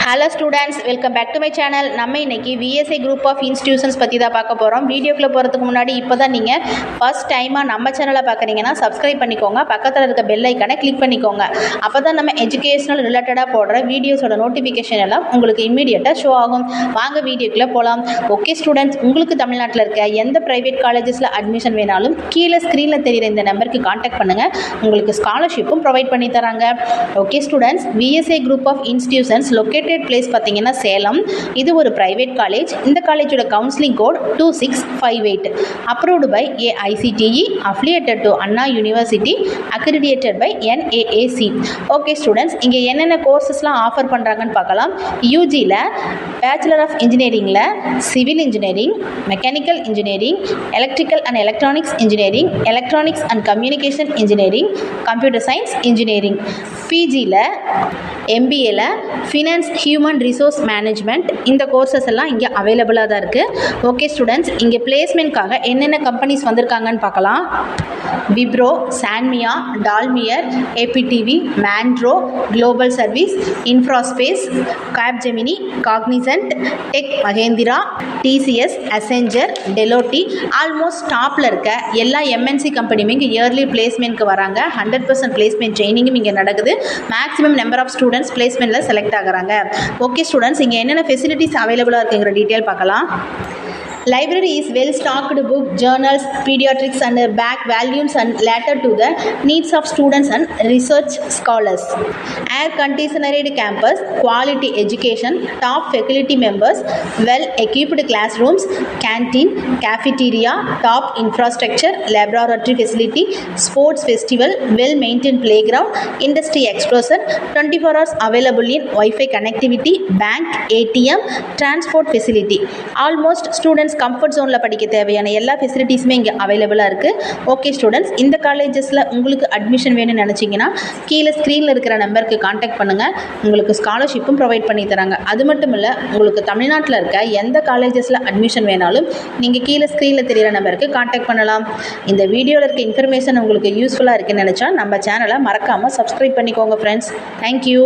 Hello students, welcome back to my channel. நம்ம இன்னைக்கு VSI group of institutions பற்றி தான் பார்க்க போகிறோம். வீடியோக்குள்ளே போகிறதுக்கு முன்னாடி இப்போ தான் நீங்கள் ஃபர்ஸ்ட் டைமாக நம்ம சேனலை பார்க்குறீங்கன்னா சப்ஸ்கிரைப் பண்ணிக்கோங்க. பக்கத்தில் இருக்க பெல் ஐக்கானை கிளிக் பண்ணிக்கோங்க. அப்போ தான் நம்ம எஜுகேஷனல் ரிலேட்டடாக போடுற வீடியோஸோட நோட்டிஃபிகேஷன் எல்லாம் உங்களுக்கு இம்மீடியட்டாக ஷோ ஆகும். வாங்க வீடியோக்குள்ளே போகலாம். ஓகே ஸ்டூடெண்ட்ஸ், உங்களுக்கு தமிழ்நாட்டில் இருக்க எந்த ப்ரைவேட் காலேஜஸில் அட்மிஷன் வேணாலும் கீழே ஸ்க்ரீனில் தெரிகிற இந்த நம்பருக்கு காண்டாக்ட் பண்ணுங்கள். உங்களுக்கு ஸ்காலர்ஷிப்பும் ப்ரொவைட் பண்ணி தராங்க. Okay students, VSI group of institutions located place பார்த்தீங்கன்னா சேலம். இது ஒரு பிரைவேட் காலேஜ். இந்த காலேஜோட counselling code 2658. Approved by AICTE, affiliated to Anna university, accredited by NAAC. Okay students, இங்கே என்னென்ன கோர்சஸ்லாம் ஆஃபர் பண்ணுறாங்கன்னு பார்க்கலாம். யூஜியில் பேச்சுலர் ஆஃப் இன்ஜினியரிங்கில் civil engineering, mechanical engineering, electrical and electronics engineering, electronics and communication engineering, computer science engineering. பிஜியில் MBAல finance human resource management. இந்த கோர்சஸ் எல்லாம் இங்கே அவைலபிளாக தான் இருக்குது. ஓகே ஸ்டூடெண்ட்ஸ், இங்கே பிளேஸ்மெண்ட்காக என்னென்ன கம்பெனிஸ் வந்திருக்காங்கன்னு பார்க்கலாம். விப்ரோ, சான்மியா, டால்மியர், APTV, மேண்ட்ரோ, குளோபல் சர்வீஸ், இன்ஃப்ராஸ்பேஸ், Capgemini, Cognizant, tech Mahindra, TCS, Accenture, Deloitte. Almost டாப்பில் இருக்க எல்லா MNC கம்பெனியுமே இங்கே இயர்லி பிளேஸ்மெண்ட்க்கு வராங்க. 100% பிளேஸ்மெண்ட் ட்ரைனிங்கும் இங்கே நடக்குது. மேக்ஸிமம் நம்பர் ஆஃப் ஸ்டூடெண்ட்ஸ் பிளேஸ்மெண்ட்டில் செலக்ட் ஆகுறாங்க. ஓகே ஸ்டூடெண்ட்ஸ், இங்கே என்னென்ன ஃபெசிலிட்டிஸ் அவைலபிளாக இருக்குங்கிற டீட்டெயில் பார்க்கலாம். Library is well stocked book, journals, pediatrics and back volumes and later to the needs of students and research scholars. Air conditioned campus, quality education, top faculty members, well equipped classrooms, canteen, cafeteria, top infrastructure, laboratory facility, sports festival, well maintained playground, industry exposure, 24 hours available in Wi-Fi connectivity, bank, ATM, transport facility. Almost students comfort ஜோனில் படிக்க தேவையான எல்லா ஃபெசிலிட்டிஸுமே இங்கே அவைலபிளாக இருக்குது. Okay students, இந்த காலேஜஸில் உங்களுக்கு அட்மிஷன் வேணும்னு நினச்சிங்கன்னா கீழே ஸ்க்ரீனில் இருக்கிற நம்பருக்கு காண்டாக்ட் பண்ணுங்கள். உங்களுக்கு ஸ்காலர்ஷிப்பும் ப்ரொவைட் பண்ணி தராங்க. அது மட்டும் இல்லை, உங்களுக்கு தமிழ்நாட்டில் இருக்க எந்த காலேஜஸில் அட்மிஷன் வேணாலும் நீங்கள் கீழே ஸ்க்ரீனில் தெரிகிற நம்பருக்கு காண்டாக்ட் பண்ணலாம். இந்த வீடியோவில் இருக்க இன்ஃபர்மேஷன் உங்களுக்கு யூஸ்ஃபுல்லாக இருக்குன்னு நினச்சா நம்ம சேனலை மறக்காமல் சப்ஸ்கிரைப் பண்ணிக்கோங்க ஃப்ரெண்ட்ஸ். தேங்க்யூ.